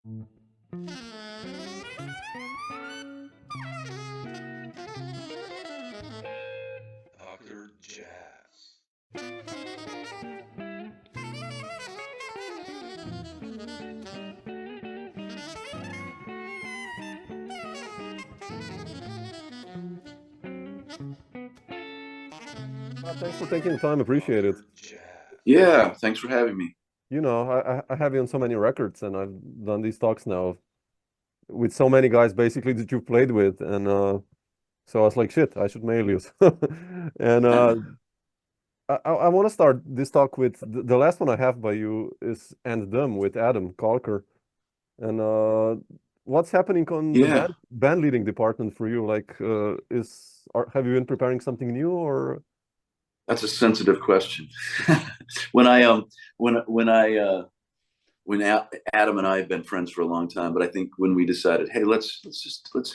Dr. Jazz. Thanks for taking the time. Appreciate it. Dr. Jazz. Yeah, thanks for having me. I have you on so many records, and I've done these talks now with so many guys basically that you've played with, and so I was like, shit, I should mail you. And I want to start this talk with the last one I have by you is And Them with Adam Kolker, and what's happening on the Yeah, band leading department for you? Like, have you been preparing something new or? that's a sensitive question. when I when Adam and I have been friends for a long time, but I think when we decided, hey, let's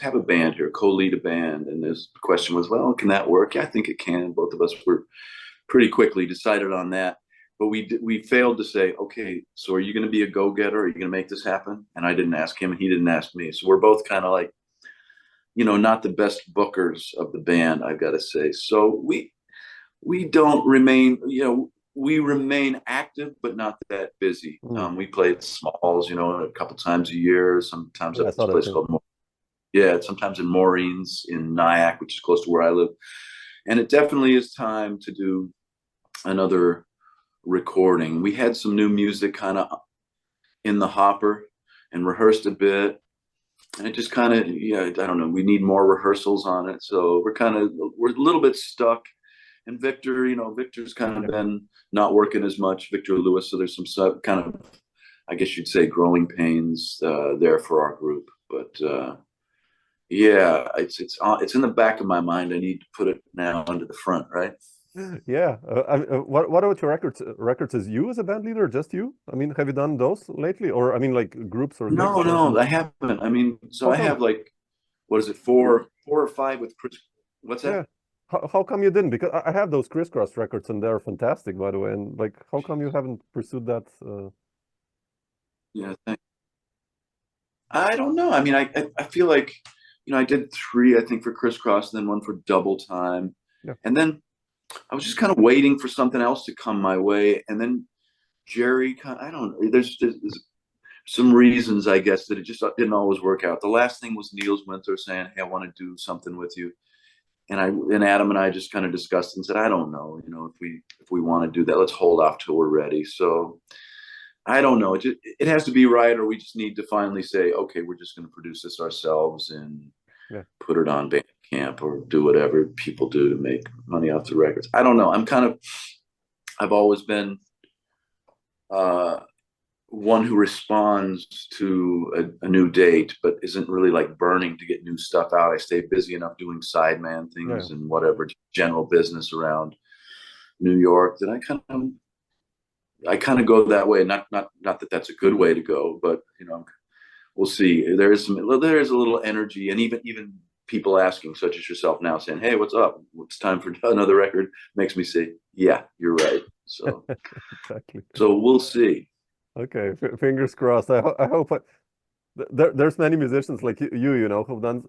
have a band here, co-lead a band, and this question was, well, can that work? Yeah, I think it can. Both of us were pretty quickly decided on that, but we failed to say, okay, so are you going to be a go-getter? Are you going to make this happen? And I didn't ask him, and he didn't ask me, so we're both kind of like, not the best bookers of the band, I've got to say. So we don't remain, we remain active, but not that busy. Hmm. We play at Smalls, a couple times a year, sometimes Yeah, at I this saw that place too. called, yeah, sometimes in Maureen's in Nyack, which is close to where I live. And it definitely is time to do another recording. We had some new music kind of in the hopper and rehearsed a bit. And it just kind of, yeah, I don't know, we need more rehearsals on it. So we're a little bit stuck. And Victor, Victor's kind of been not working as much, Victor Lewis. So there's some kind of, I guess you'd say, growing pains there for our group. But yeah, it's in the back of my mind. I need to put it now into the front, right? Yeah. What about your records? Records is you as a band leader, just you? I mean, have you done those lately? Or I mean, like groups or gigs? No, Or no, I haven't. I mean, so how I come? have like, what is it, four or five with Chris? What's that? Yeah. How come you didn't? Because I have those crisscross records and they're fantastic, by the way. And like, how come you haven't pursued that? Yeah, thanks. I don't know. I mean, I feel like, I did three, I think, for Crisscross, and then one for Double Time. Yeah. And then I was just kind of waiting for something else to come my way. And then Jerry, I don't know, there's some reasons, I guess, that it just didn't always work out. The last thing was Niels Winter saying, hey, I want to do something with you. And Adam and I just kind of discussed and said, I don't know, if we want to do that, let's hold off till we're ready. So I don't know. It has to be right, or we just need to finally say, okay, we're just going to produce this ourselves and Yeah. put it on Bandcamp or do whatever people do to make money off the records. I don't know. I've always been one who responds to a new date, but isn't really like burning to get new stuff out. I stay busy enough doing sideman Yeah. things and whatever general business around New York that I kind of go that way. Not that that's a good way to go, but we'll see. There is a little energy, and even people asking, such as yourself now, saying, "Hey, what's up? It's time for another record." Makes me say, "Yeah, you're right." So, Exactly. so we'll see. Okay. Fingers crossed. I hope there's many musicians like who've done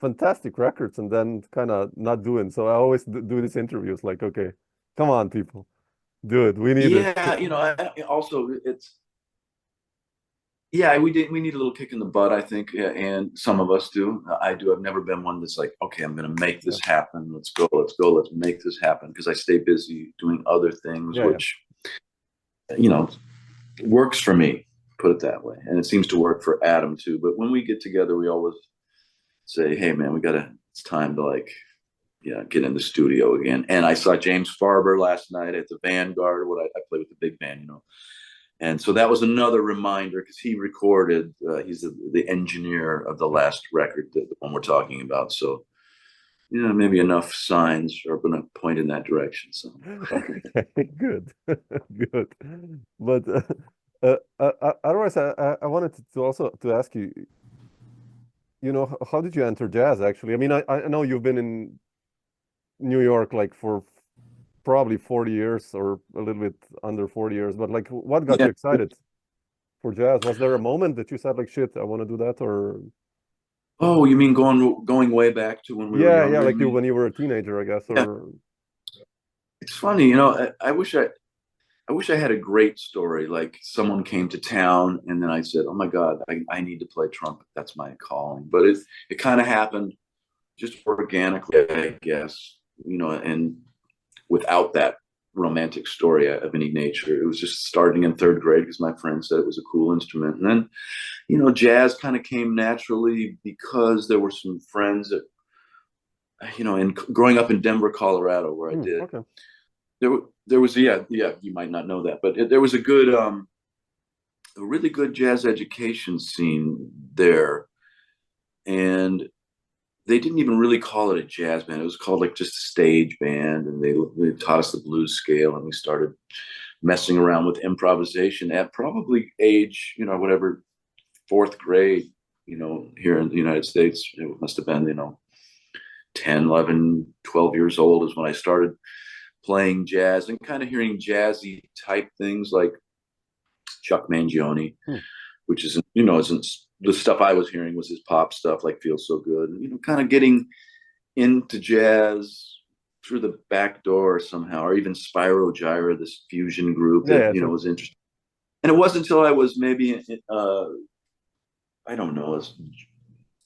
fantastic records and then kind of not doing. So I always do these interviews like, okay, come on, people, do it. We need it. Yeah, also it's yeah, we need a little kick in the butt, I think, yeah, and some of us do. I do. I've never been one that's like, okay, I'm going to make Yeah. this happen. Let's go, let's make this happen, because I stay busy doing other things, Yeah. which you know works for me. Put it that way, and it seems to work for Adam too. But when we get together, we always say, hey, man, it's time to like, get in the studio again. And I saw James Farber last night at the Vanguard. I play with the big band. And so that was another reminder, because he recorded, he's the engineer of the last record, the one we're talking about. So, maybe enough signs are going to point in that direction. So, Okay, good, good. But otherwise, I wanted to also to ask you, how did you enter jazz actually? I mean, I know you've been in New York like for probably 40 years or a little bit under 40 years, but like what got yeah, you excited? for jazz? Was there a moment that you said like, shit, I want to do that? Or Oh, you mean going way back to when we were yeah, younger? like when you were a teenager, I guess. Yeah. Or It's funny, you know, I wish I had a great story. Like someone came to town and then I said, oh my God, I need to play trumpet. That's my calling. But it kind of happened just organically, I guess, you know, and without that romantic story of any nature. It was just starting in third grade because my friend said it was a cool instrument. And then, you know, jazz kind of came naturally because there were some friends that, you know, and growing up in Denver, Colorado, where I did, okay. there was, yeah, you might not know that, but there was a really good jazz education scene there. And they didn't even really call it a jazz band. It was called like just a stage band. And they taught us the blues scale, and we started messing around with improvisation at probably age, you know, whatever, fourth grade, you know, here in the United States. It must have been, you know, 10, 11, 12 years old is when I started playing jazz and kind of hearing jazzy type things like Chuck Mangione, which isn't, you know, isn't the stuff I was hearing was his pop stuff, like Feels So Good, you know, kind of getting into jazz through the back door somehow, or even Spyro Gyra, this fusion group that, you know, was interesting. And it wasn't until I was maybe, I don't know, as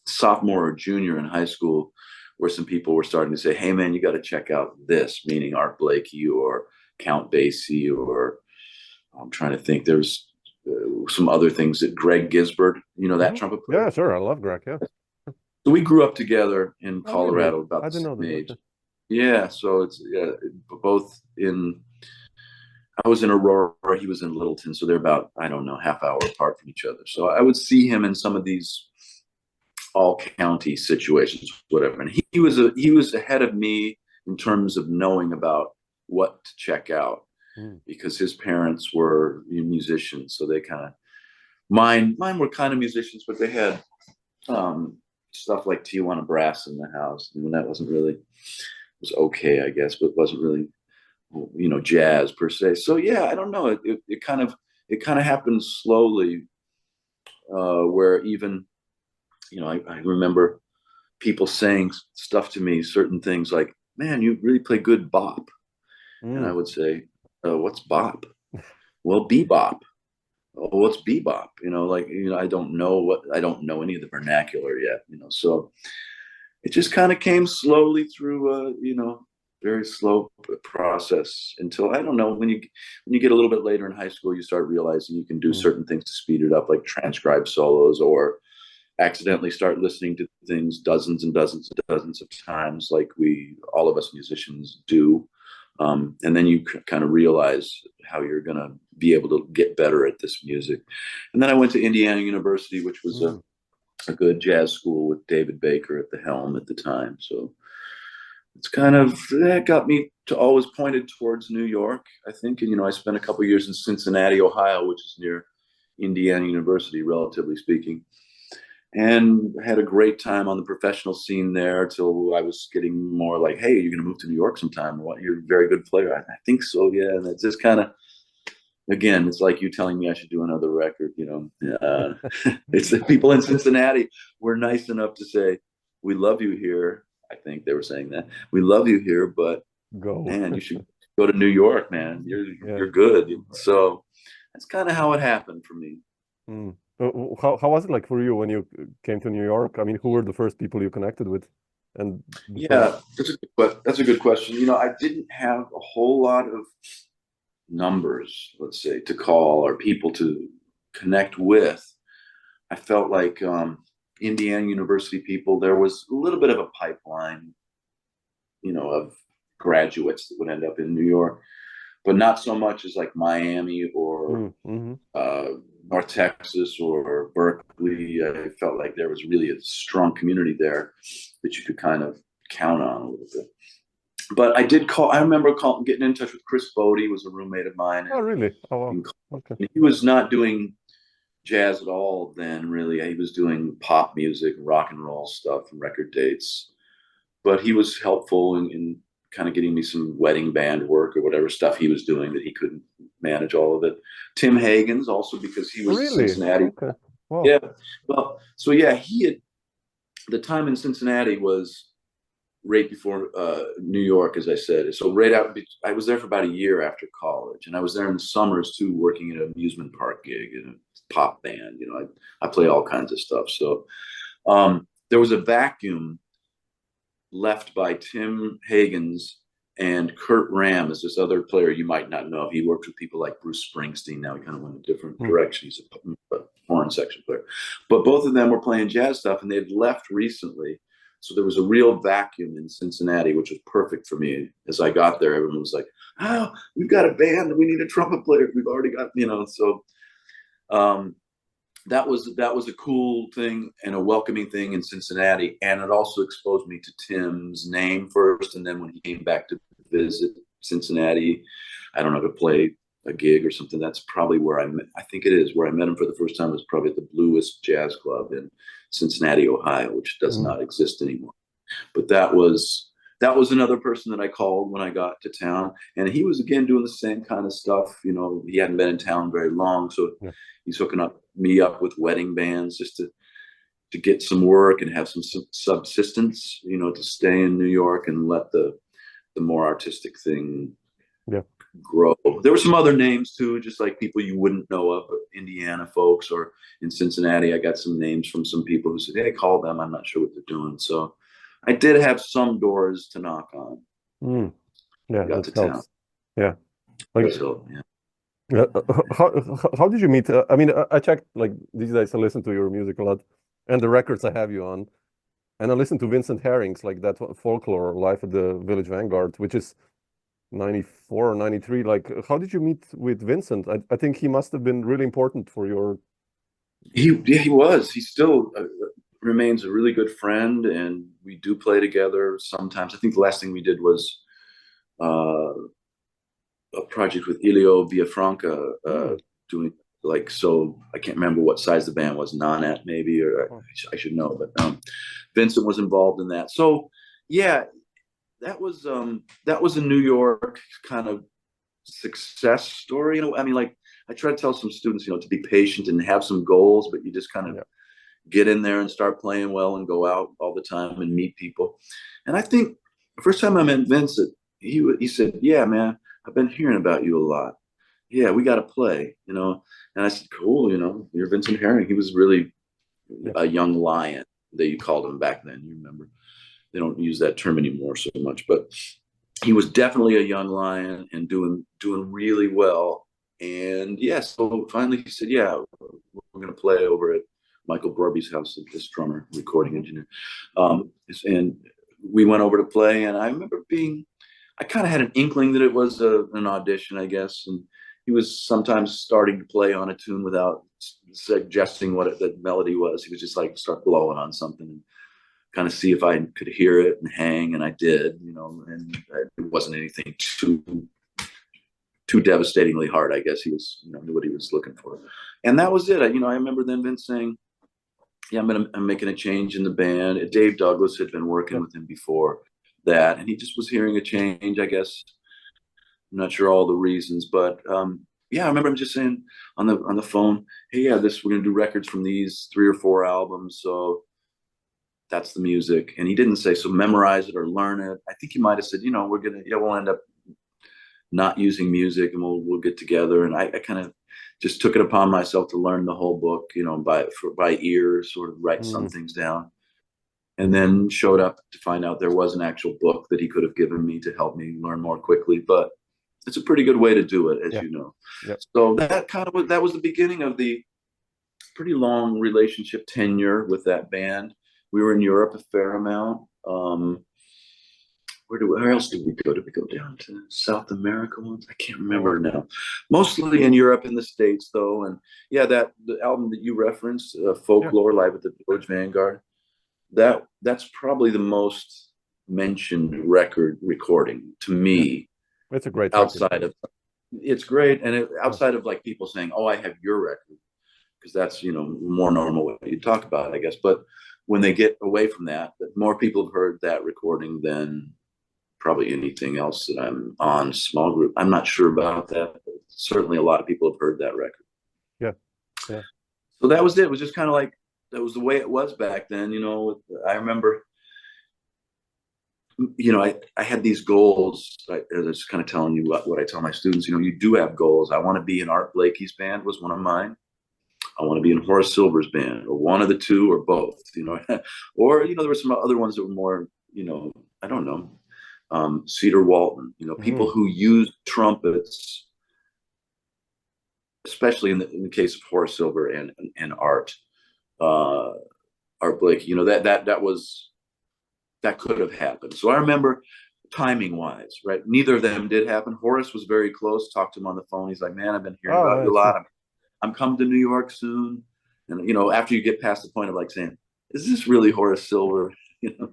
sophomore or junior in high school, where some people were starting to say, hey man, you got to check out this, meaning Art Blakey or Count Basie, or I'm trying to think, there's some other things that Greg Gisbert, you know, that trumpet player. Yeah, sure. I love Greg. Yeah. So we grew up together in Colorado about the same age. Yeah. So it's both in, I was in Aurora, he was in Littleton. So they're about, I don't know, half hour apart from each other. So I would see him in some of these all county situations, whatever. And he was ahead of me in terms of knowing about what to check out, because his parents were musicians. So they kind of, mine were kind of musicians, but they had stuff like Tijuana Brass in the house. And that wasn't really, it was okay, I guess, but it wasn't really, you know, jazz per se. So yeah, I don't know. It kind of happened slowly, where even, you know, I remember people saying stuff to me, certain things like, man, you really play good bop. And I would say, what's bop? Well, bebop. Oh, what's bebop? You know, like, you know, I don't know any of the vernacular yet, you know, so it just kind of came slowly through, you know, very slow process until, I don't know, when you get a little bit later in high school, you start realizing you can do certain things to speed it up, like transcribe solos, or accidentally start listening to things dozens and dozens and dozens of times, like all of us musicians do. And then you kind of realize how you're going to be able to get better at this music. And then I went to Indiana University, which was a good jazz school with David Baker at the helm at the time. So it's kind of, that got me to always pointed towards New York, I think. And, you know, I spent a couple of years in Cincinnati, Ohio, which is near Indiana University, relatively speaking, and had a great time on the professional scene there till I was getting more like, hey, you're going to move to New York sometime. What? You're a very good player. I think so, yeah. And it's just kind of, again, it's like you telling me I should do another record, you know. It's the people in Cincinnati were nice enough to say, we love you here. I think they were saying that. We love you here, but man, you should go to New York, man. You're good. So that's kind of how it happened for me. How was it like for you when you came to New York? I mean, who were the first people you connected with? And yeah, that's a good question. You know, I didn't have a whole lot of numbers, let's say, to call or people to connect with. I felt like Indiana University people, there was a little bit of a pipeline, you know, of graduates that would end up in New York, but not so much as like Miami or North Texas or Berkeley. I felt like there was really a strong community there that you could kind of count on a little bit. But I remember getting in touch with Chris Bode, was a roommate of mine. Oh, really? Oh, wow. Okay. He was not doing jazz at all then, really. He was doing pop music, rock and roll stuff, and record dates. But he was helpful in kind of getting me some wedding band work or whatever stuff he was doing that he couldn't manage all of it. Tim Hagen's also, because he was Really? Cincinnati. Okay. Wow. Yeah. Well, so yeah, he had, the time in Cincinnati was right before New York, as I said. So I was there for about a year after college, and I was there in the summers too, working at an amusement park gig in a pop band. You know, I play all kinds of stuff. So there was a vacuum left by Tim Hagen's and Kurt Ram is this other player you might not know. He worked with people like Bruce Springsteen. Now he kind of went a different direction. He's a horn section player. But both of them were playing jazz stuff, and they'd left recently. So there was a real vacuum in Cincinnati, which was perfect for me. As I got there, everyone was like, "Oh, we've got a band. We need a trumpet player. We've already got," you know. So that was a cool thing and a welcoming thing in Cincinnati. And it also exposed me to Tim's name first. And then when he came back to visit Cincinnati, I don't know, to play a gig or something, that's probably where I think it is where I met him for the first time, was probably at the Bluest Jazz Club in Cincinnati, Ohio, which does not exist anymore. But that was another person that I called when I got to town. And he was, again, doing the same kind of stuff. You know, he hadn't been in town very long. So he's hooking me up with wedding bands just to get some work and have some subsistence, you know, to stay in New York and let the more artistic thing grow. There were some other names too, just like people you wouldn't know of, Indiana folks, or in Cincinnati, I got some names from some people who said, "Hey, call them. I'm not sure what they're doing." So I did have some doors to knock on. Yeah, got that to helps. town. Yeah. Like, So, yeah. how did you meet? I mean, I checked, like, these days I listen to your music a lot, and the records I have you on, and I listen to Vincent Herring's, like, that Folklore Live at the Village Vanguard, which is 94 or 93. Like, how did you meet with Vincent? I think he must have been really important for your... He was. He still remains a really good friend, and we do play together sometimes. I think the last thing we did was a project with Elio Villafranca, doing, like, so I can't remember what size the band was, Nonet maybe, or I should know, but Vincent was involved in that. So yeah, that was a New York kind of success story. You know, I mean, like, I try to tell some students, you know, to be patient and have some goals, but you just kind of get in there and start playing well and go out all the time and meet people. And I think the first time I met Vincent, he said, "Yeah, man, I've been hearing about you a lot. Yeah, we got to play," you know. And I said, "Cool, you know, you're Vincent Herring." He was really a young lion, they called him back then. You remember? They don't use that term anymore so much, but he was definitely a young lion and doing really well. And so finally he said, "Yeah, we're going to play over at Michael Brorby's house, this drummer, recording engineer." And we went over to play, and I remember I kind of had an inkling that it was an audition, I guess. And he was sometimes starting to play on a tune without suggesting what the melody was. He was just like start blowing on something and kind of see if I could hear it and hang. And I did, you know, and it wasn't anything too devastatingly hard. I guess he was, you know, knew what he was looking for. And that was it. I remember then Vince saying, "Yeah, I'm making a change in the band." Dave Douglas had been working with him before that, and he just was hearing a change, I guess. I'm not sure all the reasons, but I remember him just saying on the phone, "Hey, yeah, we're gonna do records from these 3 or 4 albums, so that's the music." And he didn't say, "So memorize it or learn it." I think he might have said, "You know, we'll end up not using music, and we'll get together." And I kind of just took it upon myself to learn the whole book, you know, by ear, sort of write some things down. And then showed up to find out there was an actual book that he could have given me to help me learn more quickly. But it's a pretty good way to do it, as you know. So that was the beginning of the pretty long relationship tenure with that band. We were in Europe a fair amount. Where else did we go? Did we go down to South America once? I can't remember now. Mostly in Europe and the States, though. And the album that you referenced, Folklore Live at the Village Vanguard, that's probably the most mentioned recording to me. It's a great record. It's great, and outside of like people saying, "Oh, I have your record," because that's, you know, more normal way you talk about it, I guess. But when they get away from that, more people have heard that recording than probably anything else that I'm on, small group. I'm not sure about that, but certainly a lot of people have heard that record. Yeah. Yeah. So that was it. It was just kind of like, that was the way it was back then. You know, I remember, you know, I had these goals. I was kind of telling you what I tell my students. You know, you do have goals. I want to be in Art Blakey's band was one of mine. I want to be in Horace Silver's band, or one of the two, or both. You know, or you know, there were some other ones that were more, you know, I don't know, Cedar Walton. You know, people who use trumpets, especially in the case of Horace Silver and Art Blakey. You know, that could have happened. So I remember timing wise, right? Neither of them did happen. Horace was very close. Talked to him on the phone. He's like, man, I've been hearing about you a lot. I'm coming to New York soon. And, you know, after you get past the point of like saying, is this really Horace Silver? You know,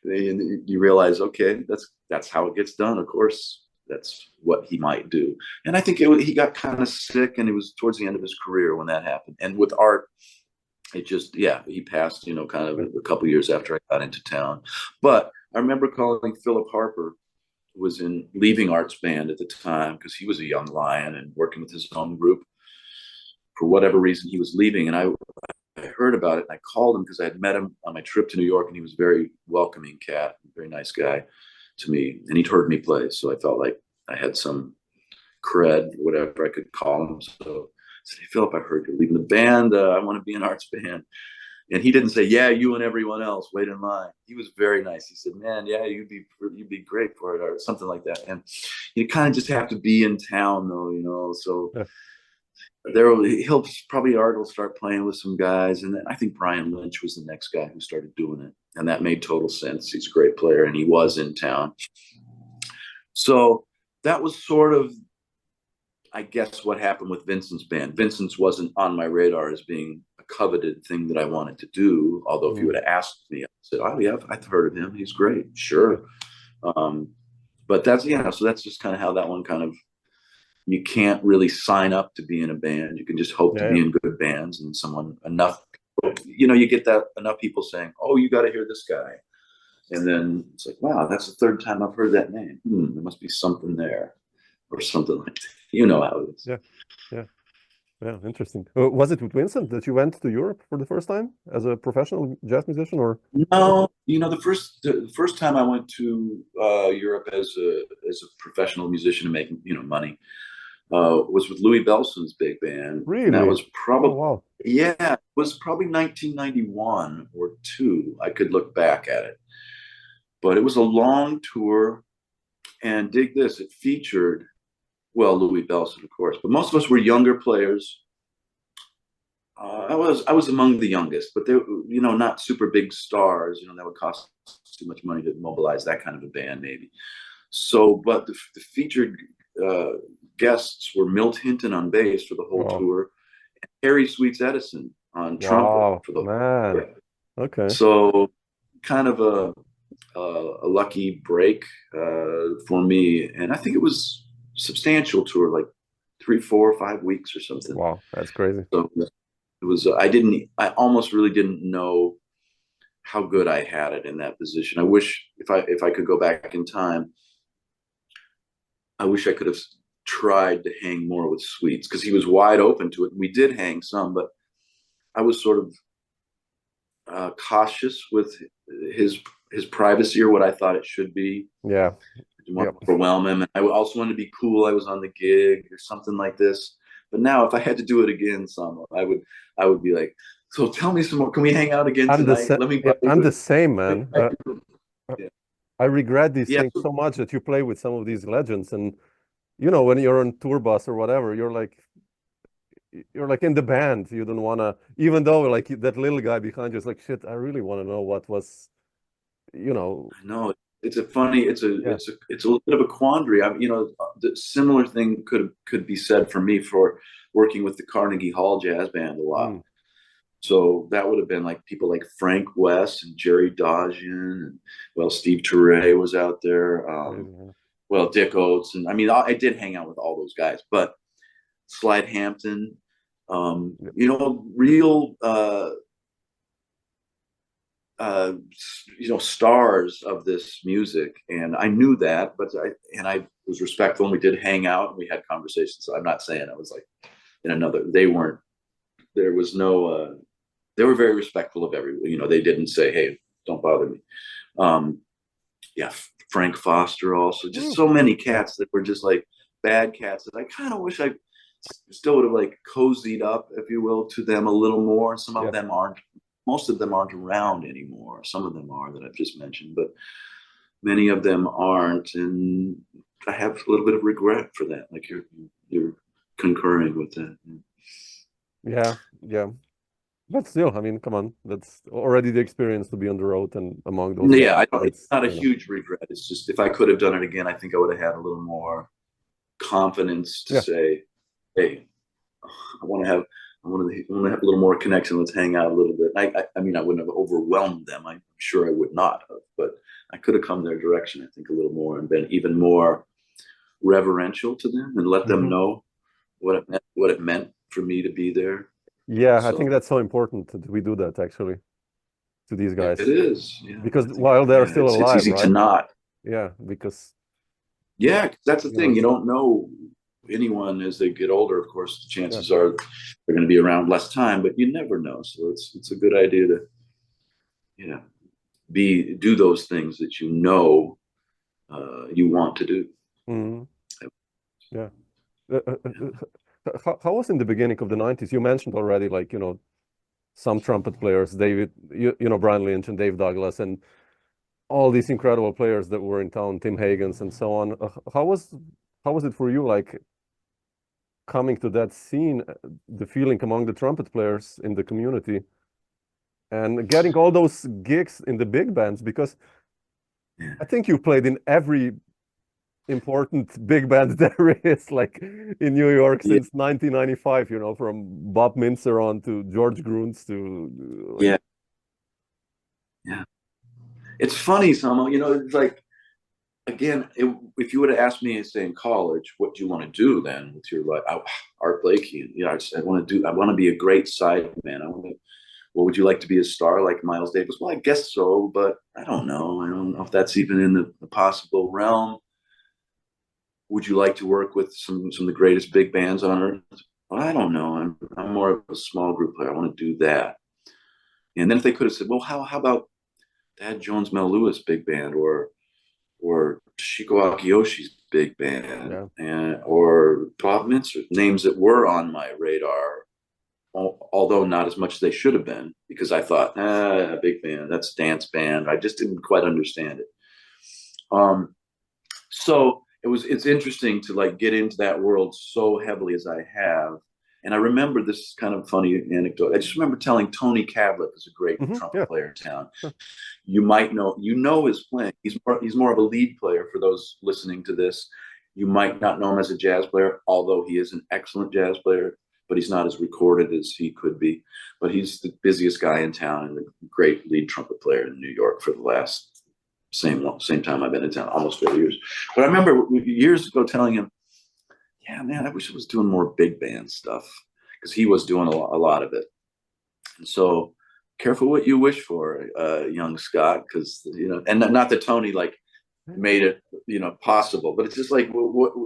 and you realize, okay, that's how it gets done. Of course, that's what he might do. And I think he got kind of sick, and it was towards the end of his career when that happened. And with Art, it just, yeah, he passed, you know, kind of a couple years after I got into town. But I remember calling Philip Harper, who was leaving Art's band at the time, because he was a young lion and working with his own group. For whatever reason, he was leaving, and I heard about it, and I called him because I had met him on my trip to New York, and he was a very welcoming cat, very nice guy to me, and he'd heard me play, so I felt like I had some cred, whatever I could call him. So I said, hey, Philip, I heard you're leaving the band. I want to be in Art's band. And he didn't say, yeah, you and everyone else, wait in line. He was very nice. He said, man, yeah, you'd be great for it, or something like that. And you kind of just have to be in town, though, you know. So Art will start playing with some guys. And then I think Brian Lynch was the next guy who started doing it. And that made total sense. He's a great player, and he was in town. So that was sort of, I guess, what happened with Vincent's band. Vincent's wasn't on my radar as being a coveted thing that I wanted to do. Although if you would have asked me, I said, oh yeah, I've heard of him. He's great. Sure. But that's, yeah, so that's just kind of how that one kind of, you can't really sign up to be in a band. You can just hope to be in good bands, and enough, you know, you get that enough people saying, oh, you got to hear this guy. And then it's like, wow, that's the third time I've heard that name. There must be something there, or something like that. You know how it is. Yeah, interesting. Was it with Vincent that you went to Europe for the first time as a professional jazz musician, or? No, you know, the first time I went to Europe as a professional musician and making, you know, money was with Louis Bellson's big band. Really? And that was probably, wow. Yeah, it was probably 1991 or 2. I could look back at it, but it was a long tour, and dig this, it featured, well, Louis Bellson, of course, but most of us were younger players. I was among the youngest, but they, you know, not super big stars. You know, that would cost too much money to mobilize that kind of a band, maybe. So, but the featured guests were Milt Hinton on bass for the whole tour, and Harry Sweets Edison on trumpet for the whole tour. Okay. So, kind of a lucky break for me, and I think it was substantial tour, like 3, 4, 5 weeks or something. Wow, that's crazy. So it was, I almost really didn't know how good I had it in that position. I wish if I could go back in time, I wish I could have tried to hang more with Sweets, because he was wide open to it. We did hang some, but I was sort of cautious with his privacy, or what I thought it should be. Yeah. Didn't want to overwhelm him. And I also wanted to be cool. I was on the gig or something like this. But now, if I had to do it again, Samo, I would be like, so tell me some more. Can we hang out again tonight? I'm the same, man. Yeah. I regret these things so much, that you play with some of these legends, and you know, when you're on tour bus or whatever, you're like in the band. You don't want to, even though like that little guy behind you is like, shit, I really want to know what was, you know. No, it's a little bit of a quandary. You know, the similar thing could be said for me for working with the Carnegie Hall Jazz Band a lot. So that would have been like people like Frank West and Jerry Dodgian, and well, Steve Turre was out there. Well, Dick Oates, and I mean, I did hang out with all those guys, but Slide Hampton, you know, real stars of this music, and I knew that, but I was respectful, and we did hang out and we had conversations. So I'm not saying I was like in another. They weren't. There was no. They were very respectful of everyone. They didn't say, "Hey, don't bother me." Yeah, Frank Foster also. Just so many cats that were just like bad cats that I kind of wish I still would have like cozied up, if you will, to them a little more. Some of them aren't. Most of them aren't around anymore. Some of them are that I've just mentioned, but many of them aren't, and I have a little bit of regret for that. Like you're concurring with that. Yeah, yeah. But still, I mean, come on, that's already the experience to be on the road and among those Yeah, guys. it's not a huge regret. It's just if I could have done it again, I think I would have had a little more confidence to say, "Hey, I want to have a little more connection. Let's hang out a little bit." I mean, I wouldn't have overwhelmed them. I'm sure I would not have, but I could have come their direction, I think, a little more and been even more reverential to them and let them know what it meant for me to be there. Yeah, I think that's so important that we do that actually to these guys. It is, because while they're still alive, it's easy to not. Yeah, because that's the thing. You don't know anyone as they get older. Of course, the chances are they're going to be around less time, but you never know. So it's a good idea to do those things that you want to do. Yeah. How was in the beginning of the 90s? You mentioned already, like, some trumpet players, David, Brian Lynch and Dave Douglas, and all these incredible players that were in town, Tim Higgins and so on. How was it for you, like, coming to that scene, the feeling among the trumpet players in the community, and getting all those gigs in the big bands? Because I think you played in every important big band there is, like in New York since 1995, from Bob Mintzer on to George Gruntz to yeah. It's funny, Samo. It's like, again, if you would have asked me, say, in college, what do you want to do then with your life? Art Blakey. I want to be a great sideman. What would you like to be, a star like Miles Davis? Well, I guess so, but I don't know. I don't know if that's even in the possible realm. Would you like to work with some of the greatest big bands on earth? Well, I don't know. I'm more of a small group player. I want to do that. And then if they could have said, well, how about Thad Jones, Mel Lewis big band, or Toshiko Akiyoshi's big band, or Bob Mintzer, names that were on my radar, although not as much as they should have been, because I thought, a big band, that's dance band. I just didn't quite understand it. So it's interesting to like get into that world so heavily as I have. And I remember this kind of funny anecdote. I just remember telling Tony Cadlick, who's a great trumpet player in town. You might know, his playing. He's more of a lead player for those listening to this. You might not know him as a jazz player, although he is an excellent jazz player, but he's not as recorded as he could be. But he's the busiest guy in town and a great lead trumpet player in New York for the last same time I've been in town, almost 40 years. But I remember years ago telling him, yeah, man, I wish I was doing more big band stuff, because he was doing a lot of it. And so careful what you wish for, young Scott, because, and not that Tony like made it, possible, but it's just like,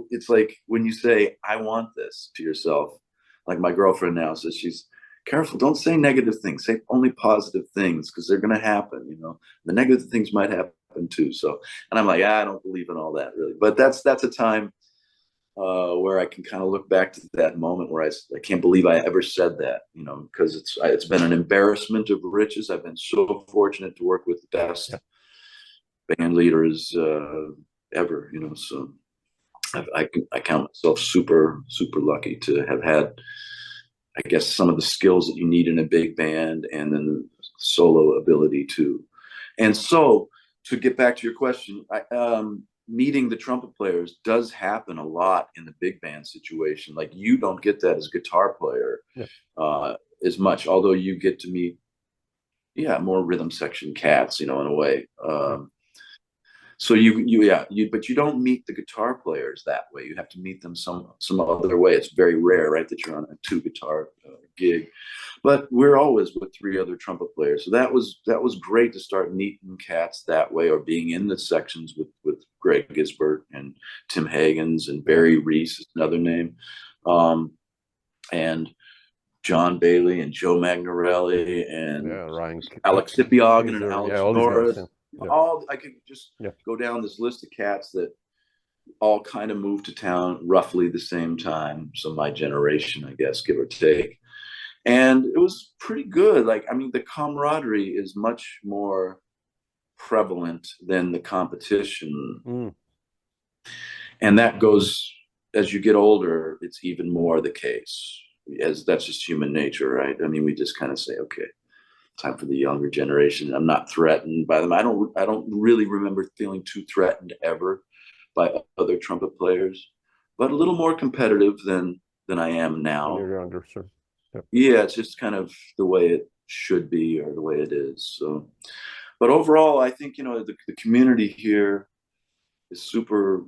it's like when you say, I want this to yourself, like my girlfriend now says, she's careful, don't say negative things, say only positive things, because they're going to happen. The negative things might happen too. So, and I'm like, I don't believe in all that really, but that's a time where I can kind of look back to that moment where I can't believe I ever said that, because it's been an embarrassment of riches. I've been so fortunate to work with the best band leaders ever, so I count myself super, super lucky to have had, I guess, some of the skills that you need in a big band, and then the solo ability too. And so to get back to your question, meeting the trumpet players does happen a lot in the big band situation. Like, you don't get that as a guitar player as much, although you get to meet more rhythm section cats, in a way. So but you don't meet the guitar players that way. You have to meet them some other way. It's very rare, right, that you're on a 2-guitar gig. But we're always with 3 other trumpet players. So that was great to start meeting cats that way, or being in the sections with Greg Gisbert and Tim Hagens and Barry Reese is another name, and John Bailey and Joe Magnarelli and Ryan Alex Sipiog and Alex Norris. All I could just go down this list of cats that all kind of moved to town roughly the same time. So my generation, I guess, give or take. And it was pretty good. Like, I mean, the camaraderie is much more prevalent than the competition. And that goes, as you get older, it's even more the case, as that's just human nature, right? I mean, we just kind of say, okay, time for the younger generation. I'm not threatened by them. I don't really remember feeling too threatened ever by other trumpet players, but a little more competitive than I am now. When you're younger, sure. Yeah, it's just kind of the way it should be, or the way it is. So, but overall, I think, you know, the community here is super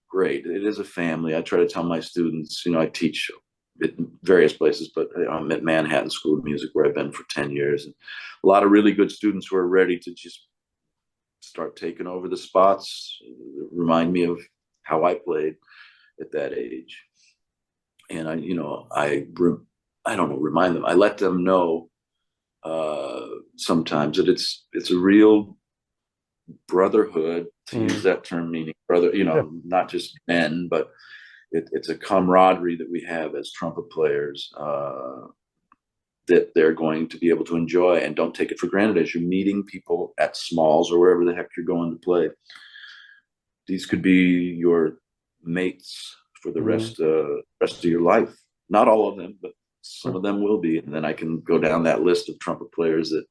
great. It is a family. I try to tell my students, you know, I teach at various places, but I'm at Manhattan School of Music, where I've been for 10 years. And a lot of really good students who are ready to just start taking over the spots. Remind me of how I played at that age. And I don't know, remind them. I let them know sometimes that it's a real brotherhood, to use that term, meaning brother, you know, not just men, but it's a camaraderie that we have as trumpet players that they're going to be able to enjoy, and don't take it for granted as you're meeting people at Smalls or wherever the heck you're going to play. These could be your mates for the rest of your life. Not all of them, but some of them will be. And then I can go down that list of trumpet players that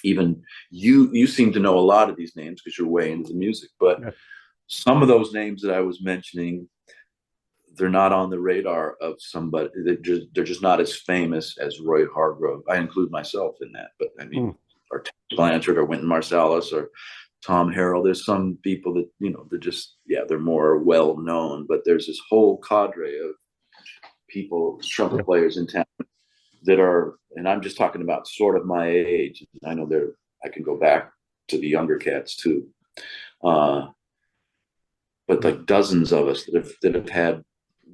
even you seem to know a lot of these names because you're way into the music. But some of those names that I was mentioning, they're not on the radar of somebody. They're just not as famous as Roy Hargrove. I include myself in that. But I mean, or Terry Blanchard or Wynton Marsalis or Tom Harrell. There's some people that, you know, they're just, they're more well known. But there's this whole cadre of people, trumpet players in town that are, and I'm just talking about sort of my age. I know I can go back to the younger cats too. But like dozens of us that have had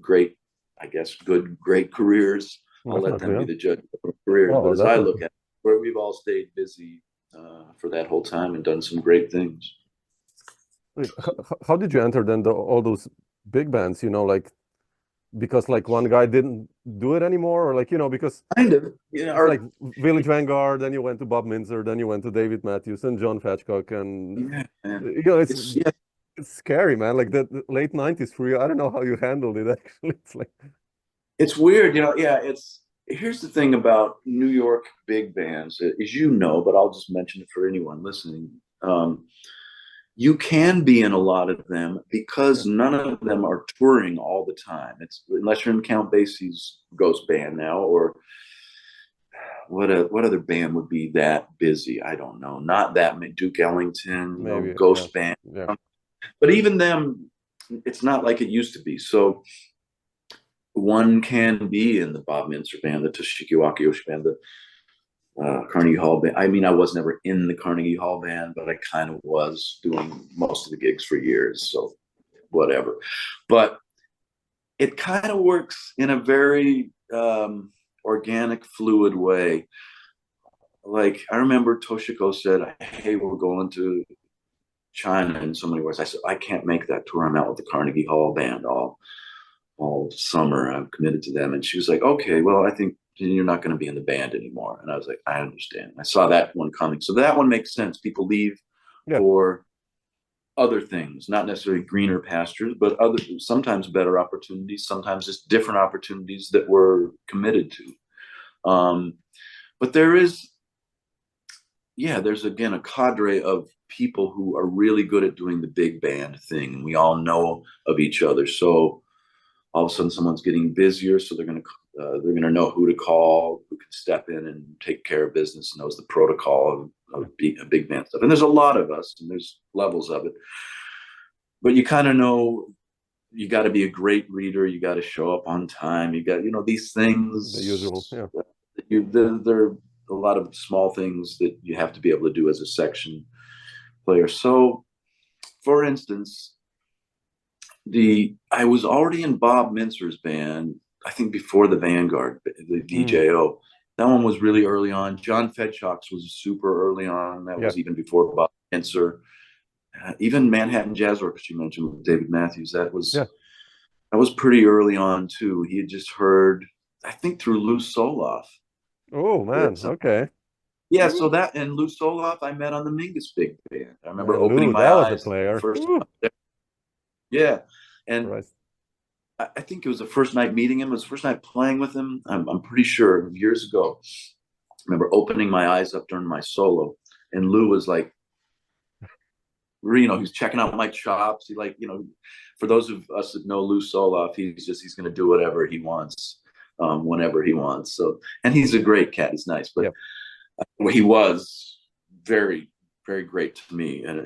great, I guess, great careers. I'll let them be the judge of their careers. But as I look at it, where we've all stayed busy for that whole time and done some great things. How did you enter then all those big bands, you know, like, because like one guy didn't do it anymore, or like, you know, because kind of, you know, like Village Vanguard, then you went to Bob Minzer, then you went to David Matthews and John Fetchcock, and you know, it's scary, man. Like the late 90s for you. I don't know how you handled it actually. It's like, it's weird, you know. Here's the thing about New York big bands, as you know, but I'll just mention it for anyone listening. You can be in a lot of them because none of them are touring all the time. It's unless you're in Count Basie's Ghost Band now, or what other band would be that busy? I don't know. Not that many. Duke Ellington, maybe, Ghost Band. But even them, it's not like it used to be. So one can be in the Bob Minzer Band, the Toshiki Wakiyoshi Band, the Carnegie Hall Band. I mean, I was never in the Carnegie Hall Band, but I kind of was doing most of the gigs for years, so whatever. But it kind of works in a very organic, fluid way. Like, I remember Toshiko said, hey, we're going to China in so many words. I said, I can't make that tour. I'm out with the Carnegie Hall Band all summer. I'm committed to them. And she was like, okay, well, I think you're not going to be in the band anymore. And I was like, I understand. I saw that one coming. So that one makes sense. People leave for other things, not necessarily greener pastures, but sometimes better opportunities, sometimes just different opportunities that we're committed to. But there's again a cadre of people who are really good at doing the big band thing. And we all know of each other. So all of a sudden someone's getting busier, so they're going to they're going to know who to call, who can step in and take care of business, knows the protocol of being a big band stuff. And there's a lot of us, and there's levels of it. But you kind of know you got to be a great reader. You got to show up on time. You got, these things. The usual, yeah. There are a lot of small things that you have to be able to do as a section player. So, for instance, I was already in Bob Mintzer's band, I think before the Vanguard, the VJO. That one was really early on. John Fedshocks was super early on. That was even before Bob Mintzer. Even Manhattan Jazz Orchestra, you mentioned with David Matthews. That was pretty early on too. He had just heard, I think, through Lou Soloff. Oh man, okay. Yeah, so that and Lou Soloff I met on the Mingus Big Band. I remember opening my that eyes. Was a player. First yeah, and I think it was the first night meeting him. It was the first night playing with him. I'm pretty sure years ago. I remember opening my eyes up during my solo, and Lou was like, he's checking out my chops. He for those of us that know Lou Soloff, he's going to do whatever he wants, whenever he wants. So, and he's a great cat. He's nice, but he was very, very great to me. And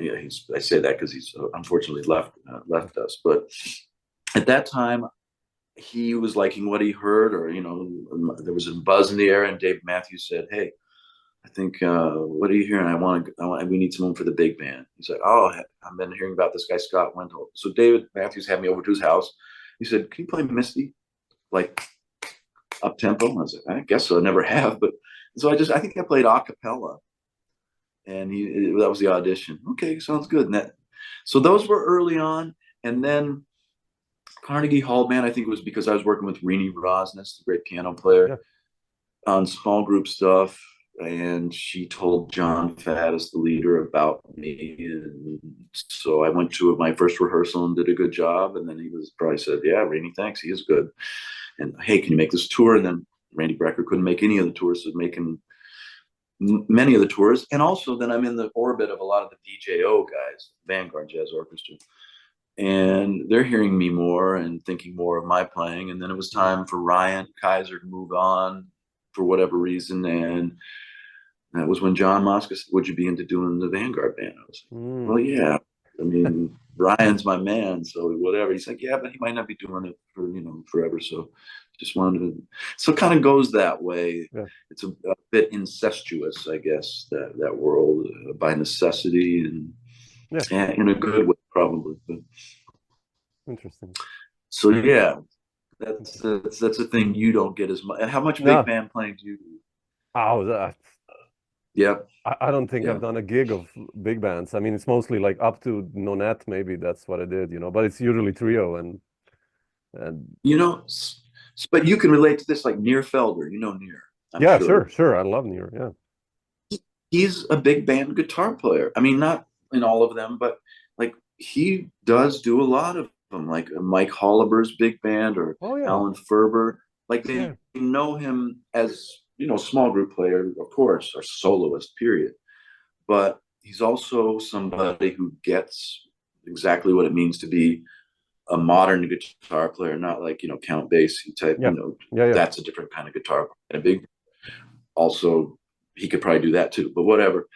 I say that because he's unfortunately left us. But at that time, he was liking what he heard, or there was a buzz in the air, and Dave Matthews said, "Hey, I think what are you hearing? We need someone for the big band." He's like, "Oh, I've been hearing about this guy Scott Wendholt." So David Matthews had me over to his house. He said, "Can you play Misty, like up tempo?" I was like, "I guess so. I never have." But so I think I played a cappella, and that was the audition. Okay, sounds good. So those were early on, and then Carnegie Hall Band, I think it was because I was working with Rini Rosnes, the great piano player, on small group stuff. And she told John Faddis, the leader, about me. And so I went to my first rehearsal and did a good job. And then he probably said, "Yeah, Rainey, thanks. He is good. And hey, can you make this tour?" And then Randy Brecker couldn't make any of the tours, so making many of the tours. And also then I'm in the orbit of a lot of the DJO guys, Vanguard Jazz Orchestra. And they're hearing me more and thinking more of my playing. And then it was time for Ryan Kaiser to move on for whatever reason. And that was when John Mosca said, "Would you be into doing the Vanguard band?" I was like, "Well, yeah. I mean, Ryan's my man, so whatever." He's like, "Yeah, but he might not be doing it for forever." So just wanted to. So it kind of goes that way. Yeah. It's a bit incestuous, I guess, that world by necessity and in a good way, probably. But, interesting. So yeah, that's a thing you don't get as much. How much big band playing do you do? Oh, yeah. I don't think I've done a gig of big bands. I mean, it's mostly like up to Nonette, maybe that's what I did, but it's usually trio and but you can relate to this, like Nir Felder, Nir. I'm sure. I love Nir, yeah. He's a big band guitar player. I mean, not in all of them, but like he does do a lot of them, like Mike Holliber's big band or Alan Ferber. Like they know him as small group player, of course, or soloist, period. But he's also somebody who gets exactly what it means to be a modern guitar player, not like, Count Basie type, that's a different kind of guitar. And a big, also, he could probably do that too, but whatever.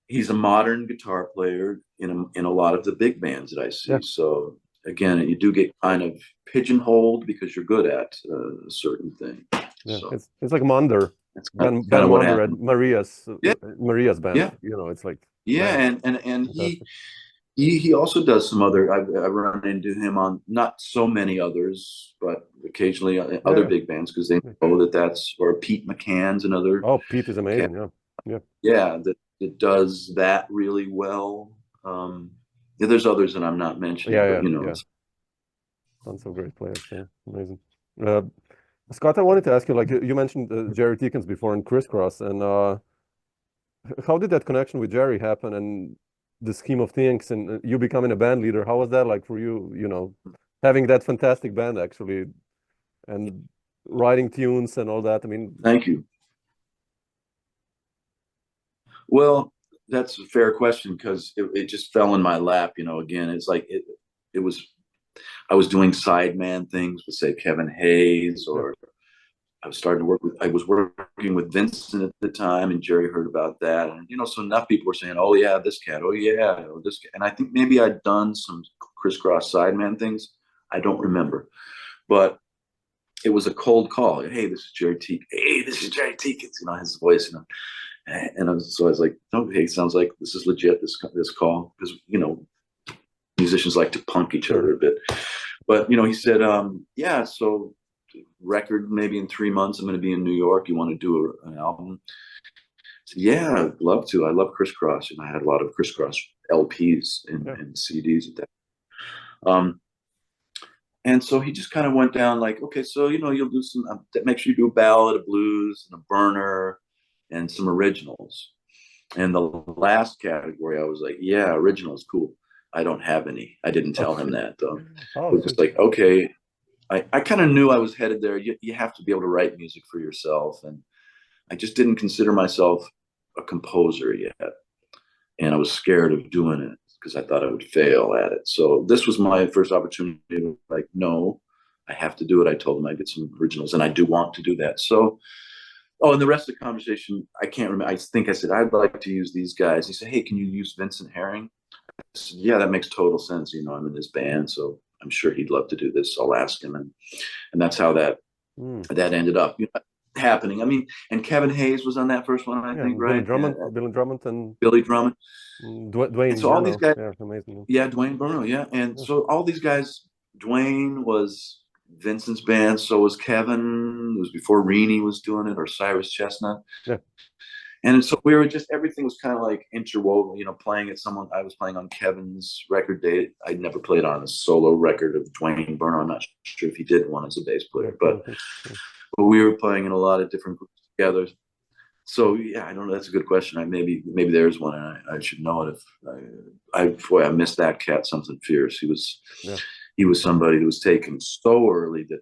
He's a modern guitar player in a lot of the big bands that I see. Yeah. So again, you do get kind of pigeonholed because you're good at a certain thing. Yeah, so. It's like Monder. That's kind of what Monder at Maria's band. Yeah. It's like and he also does some other. I've run into him on not so many others, but occasionally other big bands because they know that's or Pete McCann's another. Oh, Pete is amazing. That does that really well. There's others that I'm not mentioning. Tons of great players. Yeah, amazing. Scott, I wanted to ask you, like you mentioned Jerry Deakins before in Crisscross, and how did that connection with Jerry happen, and the scheme of things, and you becoming a band leader? How was that like for you? Having that fantastic band actually, and writing tunes and all that. I mean, thank you. Well, that's a fair question because it just fell in my lap. Again, it's like it was. I was doing sideman things with, say, Kevin Hayes or I was working with Vincent at the time, and Jerry heard about that. And, so enough people were saying, oh yeah, this cat, oh yeah, oh, this cat. And I think maybe I'd done some crisscross sideman things. I don't remember, but it was a cold call. Hey, this is Jerry Teak. Hey, this is Jerry Teak. It's, his voice, and I was like, okay, sounds like this is legit, this call, because, musicians like to punk each other a bit. But, he said, yeah, so record maybe in 3 months, I'm going to be in New York. You want to do an album? I said, yeah, I'd love to. I love Crisscross. And I had a lot of Crisscross LPs and CDs at that. And so he just kind of went down like, okay, so, you'll do some, make sure you do a ballad, a blues, and a burner, and some originals. And the last category, I was like, yeah, originals, cool. I don't have any. I didn't tell him that, though. It was just like, okay. I kind of knew I was headed there. You have to be able to write music for yourself. And I just didn't consider myself a composer yet. And I was scared of doing it because I thought I would fail at it. So this was my first opportunity. Like, no, I have to do it. I told him I'd get some originals, and I do want to do that. So, and the rest of the conversation, I can't remember. I think I said, I'd like to use these guys. He said, hey, can you use Vincent Herring? I said, yeah, that makes total sense. I'm in his band, so I'm sure he'd love to do this. I'll ask him. And that's how that ended up happening. I mean, and Kevin Hayes was on that first one, I think, right? Billy Drummond and Billy Drummond. Dwayne. So all these guys, amazing. Yeah, Dwayne Burno, yeah. And so all these guys, Dwayne was Vincent's band, so was Kevin. It was before Reenie was doing it, or Cyrus Chestnut. Yeah. And so we were everything was kind of like interwoven, playing at I was playing on Kevin's record date. I'd never played on a solo record of Dwayne Burno. I'm not sure if he did one as a bass player, but we were playing in a lot of different groups together. So yeah, I don't know. That's a good question. Maybe there's one, and I should know it. If I missed that cat, something fierce. He was somebody who was taken so early that.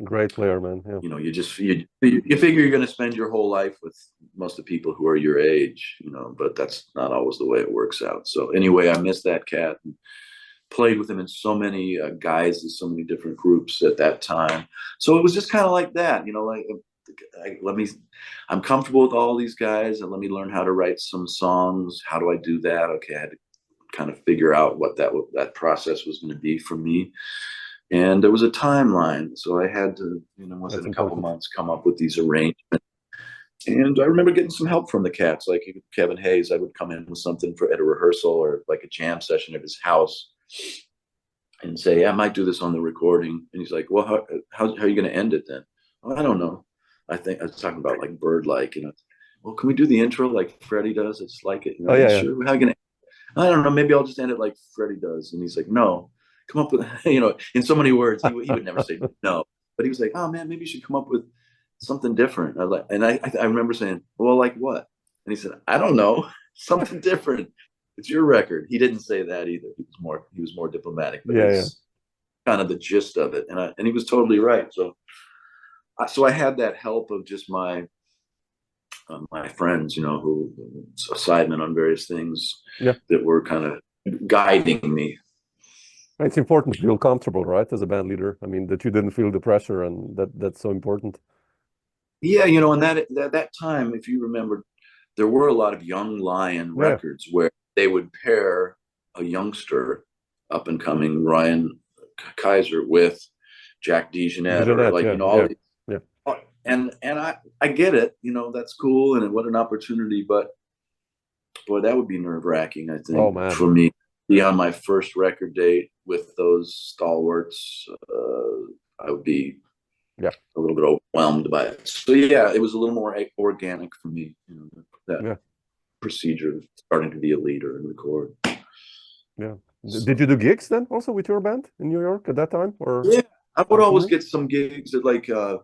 Great player, man. Yeah. You figure you're going to spend your whole life with most of the people who are your age, but that's not always the way it works out. So anyway, I missed that cat and played with him in so many guises, so many different groups at that time. So it was just kind of like that, I'm comfortable with all these guys, and let me learn how to write some songs. How do I do that? Okay, I had to kind of figure out what that process was going to be for me. And there was a timeline, so I had to, within a couple months, come up with these arrangements. And I remember getting some help from the cats, like Kevin Hayes. I would come in with something at a rehearsal or like a jam session at his house, and say, I might do this on the recording. And he's like, well, how are you going to end it then? Well, I don't know. I think I was talking about like bird-like, well, can we do the intro like Freddie does? It's like it. Sure. How are you going to? I don't know. Maybe I'll just end it like Freddie does. And he's like, no. Come up with, in so many words, he would never say no, but he was like, oh man, maybe you should come up with something different. I remember saying, well, like what? And he said, I don't know, something different. It's your record. He didn't say that either. He was more diplomatic, but it's kind of the gist of it. And he was totally right. So I had that help of just my friends, who sidemen on various things that were kind of guiding me. It's important to feel comfortable, right, as a band leader. I mean, that you didn't feel the pressure, and that's so important. Yeah, and that time, if you remember, there were a lot of Young Lion records where they would pair a youngster, up and coming Ryan Kaiser with Jack DeJohnette, or all these. Yeah. And I get it, that's cool, and what an opportunity, but boy, that would be nerve-wracking, I think, for me. Be on my first record date with those stalwarts, I would be a little bit overwhelmed by it. So yeah, it was a little more organic for me, that procedure of starting to be a leader and record. Yeah. Did you do gigs then also with your band in New York at that time? Or yeah, I would always get some gigs at like I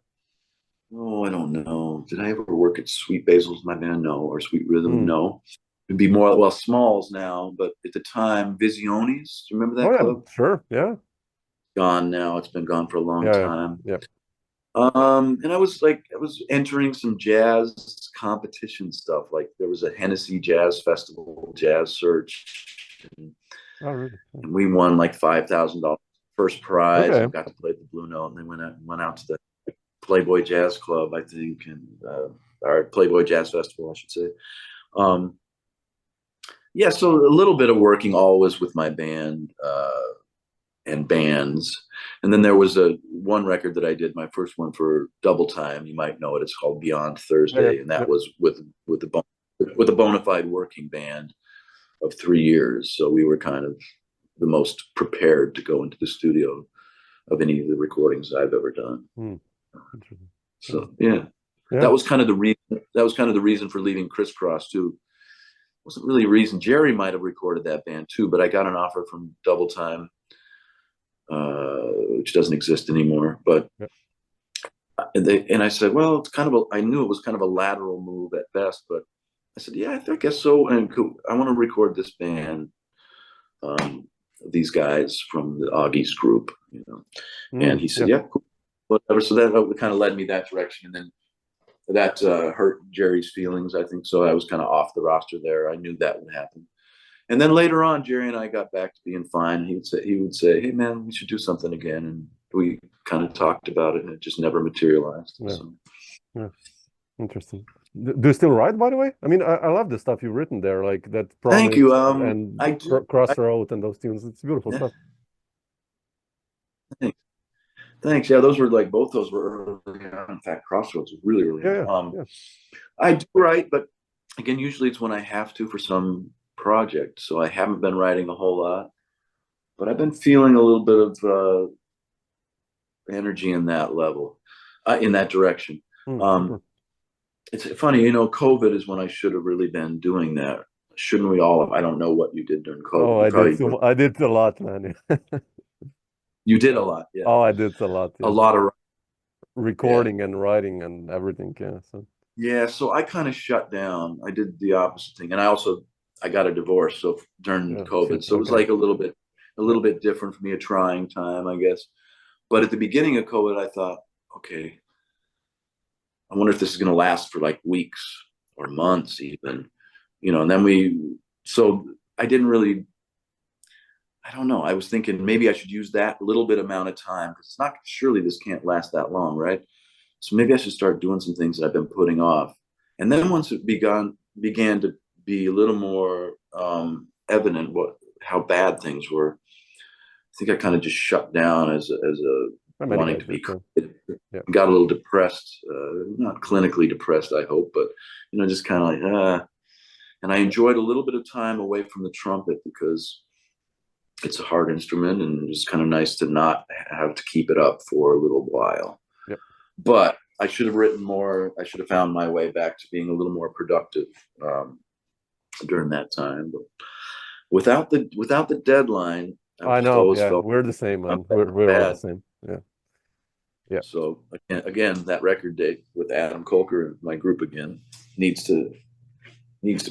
don't know. Did I ever work at Sweet Basil's, my band? No. Or Sweet Rhythm? No. It'd be more, Smalls now, but at the time, Visionis. Do you remember that club? Sure, yeah. Gone now. It's been gone for a long time. Yeah. And I was entering some jazz competition stuff. Like there was a Hennessy Jazz Festival, Jazz Search. Really? And we won like $5,000 first prize. Okay. And got to play the Blue Note, and then went out to Playboy Jazz Club, I think, and or Playboy Jazz Festival, I should say. Yeah, so a little bit of working always with my band and bands. And then there was one record that I did, my first one for Double Time. You might know it. It's called Beyond Thursday, and that was with a bona fide working band of 3 years. So we were kind of the most prepared to go into the studio of any of the recordings I've ever done. So yeah, that was kind of the reason. That was kind of the reason for leaving Crisscross too. Wasn't really a reason. Jerry might have recorded that band too, but I got an offer from Double Time, which doesn't exist anymore. But and I said, well, it's kind of I knew it was kind of a lateral move at best, but I said, yeah, I guess so. And I want to record this band, these guys from the Augie's group, you know. And he said, yeah, cool, whatever. So that kind of led me that direction, and then that hurt Jerry's feelings, I think. So I was kind of off the roster there. I knew that would happen. And then later on, Jerry and I got back to being fine. He would say, hey man, we should do something again. And we kind of talked about it, and it just never materialized. Yeah. So. Yeah. Interesting. Do you still write, by the way? I mean, I love the stuff you've written there, like that. Thank you. And Crossroad and those tunes. It's beautiful stuff. Thanks. Yeah, those were like, both those were early on. In fact, Crossroads was really early on. I do write, but again, usually it's when I have to for some project. So I haven't been writing a whole lot, but I've been feeling a little bit of energy in that level, in that direction. It's funny, you know, COVID is when I should have really been doing that. Shouldn't we all have? I don't know what you did during COVID. Oh, I did a lot, man. You did a lot, yeah. Oh, I did a lot. Yeah. A lot of recording and writing and everything. Yeah. So I kind of shut down. I did the opposite thing, and I got a divorce. So during COVID, so it was like a little bit different for me, a trying time, I guess. But at the beginning of COVID, I thought, okay, I wonder if this is going to last for like weeks or months, even, you know. And then so I didn't really. I don't know. I was thinking maybe I should use that little bit amount of time, because it's not, surely this can't last that long, right? So maybe I should start doing some things that I've been putting off. And then once it began to be a little more evident how bad things were, I think I kind of just shut down as a wanting to be. Got a little depressed, not clinically depressed, I hope, but you know, just kind of like and I enjoyed a little bit of time away from the trumpet, because it's a hard instrument, and it's kind of nice to not have to keep it up for a little while. Yep. But I should have written more. I should have found my way back to being a little more productive during that time. But without the deadline, I know. Yeah, we're the same, man. We're all the same. Yeah. Yeah. So again, that record date with Adam Kolker and my group again needs to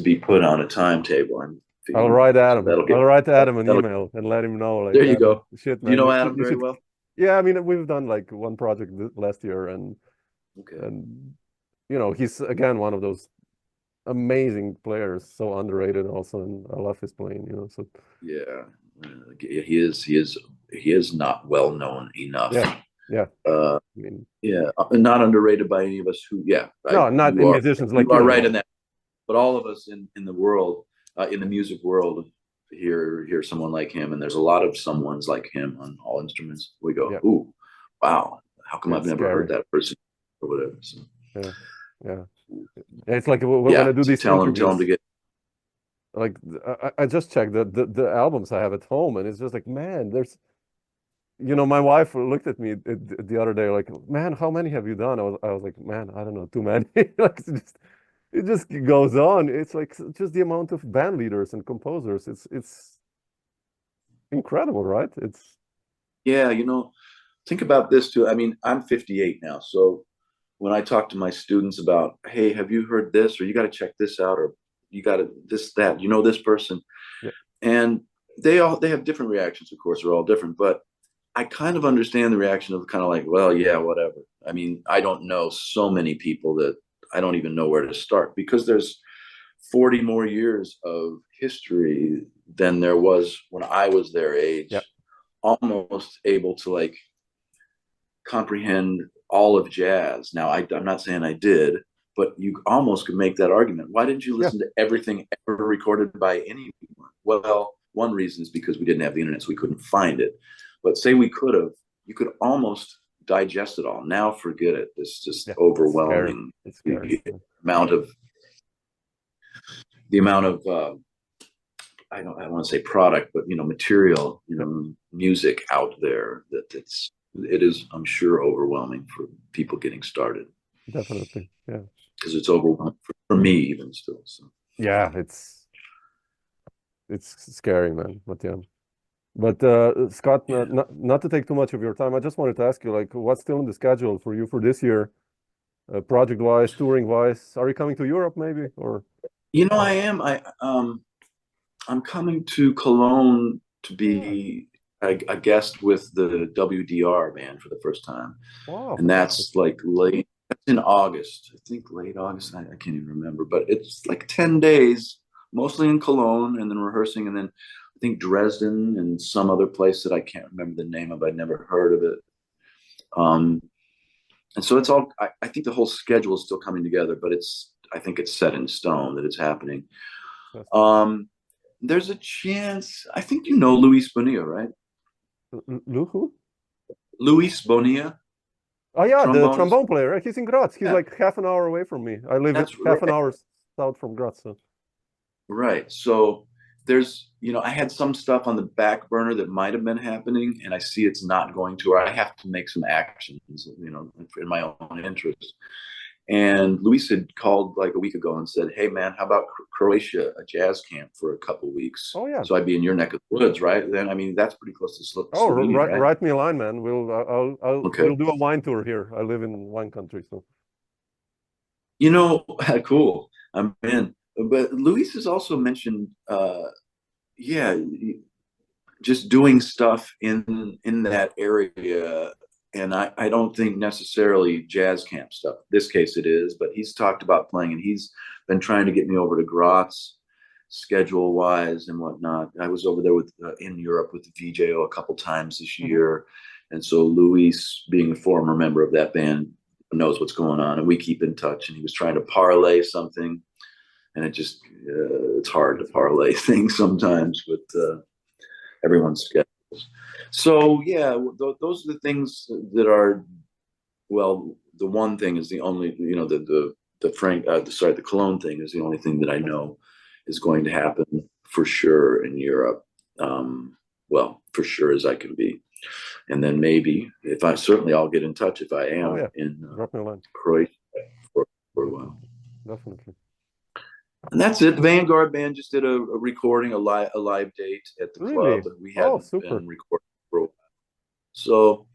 be put on a timetable. I'll write Adam. I'll write Adam an email and let him know. Like, there you go. Shit, man. You know Adam very well? Yeah, I mean, we've done like one project last year, and you know, he's again one of those amazing players, so underrated also, and I love his playing. You know, so he is not well known enough. Yeah. I mean, not underrated by any of us. Not musicians like you are right in that, but all of us in the world. In the music world, hear someone like him, and there's a lot of someones like him on all instruments. We go, ooh, wow! How come I've never heard that person or whatever? So. Yeah. It's like when I do these tell him to get. Like I just checked the albums I have at home, and it's just like, man, there's, you know, my wife looked at me the other day like, man, how many have you done? I was like, man, I don't know, too many. Like it just goes on. It's like just the amount of band leaders and composers. It's incredible, right? It's you know, think about this too. I mean, I'm 58 now, so when I talk to my students about, hey, have you heard this, or you got to check this out, or you got to that, you know, this person, and they have different reactions. Of course, they're all different, but I kind of understand the reaction of kind of like, well, yeah, whatever. I mean, I don't know so many people that I don't even know where to start, because there's 40 more years of history than there was when I was their age. Almost able to like comprehend all of jazz. Now, I'm not saying I did, but you almost could make that argument. Why didn't you listen to everything ever recorded by anyone? Well, one reason is because we didn't have the internet, so we couldn't find it. But say we could have, you could almost digest it all. Now, forget it. It's just overwhelming. It's scary. The amount of I don't want to say product, but material, music out there it is, I'm sure, overwhelming for people getting started. Definitely, yeah. Because it's overwhelming for me even still. So yeah, it's scary, man. But yeah. But Scott, not to take too much of your time, I just wanted to ask you, like, what's still in the schedule for you for this year, project-wise, touring-wise? Are you coming to Europe maybe, or? I am. I'm coming to Cologne to be a guest with the WDR band for the first time. Wow. And that's like late. That's in August. I think late August. I can't even remember. But it's like 10 days, mostly in Cologne, and then rehearsing, and then I think Dresden and some other place that I can't remember the name of. I'd never heard of it. And so it's all. I think the whole schedule is still coming together, but I think it's set in stone that it's happening. There's a chance. I think Luis Bonilla, right? Who? Luis Bonilla. Oh yeah, the trombone player. He's in Graz. He's like half an hour away from me. I live half an hour south from Graz. So. Right. So there's, I had some stuff on the back burner that might have been happening, and I see it's not going to, or I have to make some actions, in my own interest. And Luis had called like a week ago and said, "Hey man, how about Croatia, a jazz camp for a couple of weeks?" Oh yeah. So I'd be in your neck of the woods, right? Then that's pretty close to Slovenia, right? Write me a line, man. We'll do a wine tour here. I live in wine country, so. Cool. I'm in. But Luis has also mentioned, just doing stuff in that area. And I don't think necessarily jazz camp stuff. This case it is, but he's talked about playing, and he's been trying to get me over to Graz, schedule-wise and whatnot. I was over there in Europe with the VJO a couple times this year, and so Luis, being a former member of that band, knows what's going on, and we keep in touch. And he was trying to parlay something, and it just it's hard to parlay things sometimes with everyone's schedule. So yeah, those are the things that are, well, the one thing is the only, the Cologne thing is the only thing that I know is going to happen for sure in Europe. Well, for sure as I can be. And then maybe certainly I'll get in touch if I am in Croatia for a while. Definitely. And that's it. The Vanguard Band just did a recording, a live date at the club. We haven't been recording for a while. So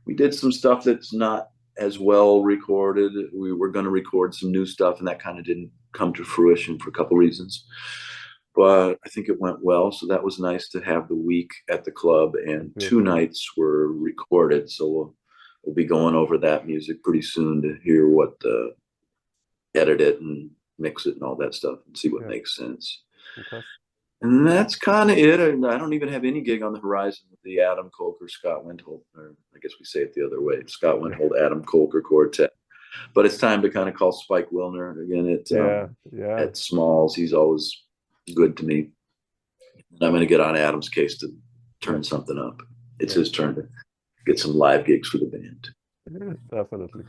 we did some stuff that's not as well recorded. We were going to record some new stuff, and that kind of didn't come to fruition for a couple reasons. But I think it went well. So that was nice to have the week at the club, and 2 nights were recorded. So we'll be going over that music pretty soon to hear what edit it and mix it and all that stuff and see what makes sense. Okay. And that's kind of it. I don't even have any gig on the horizon with the Adam Kolker, Scott Wendholt, or I guess we say it the other way, Scott Wendholt, Adam Kolker quartet. But it's time to kind of call Spike Wilner again at Smalls. He's always good to me. And I'm going to get on Adam's case to turn something up. It's his turn to get some live gigs for the band. Definitely.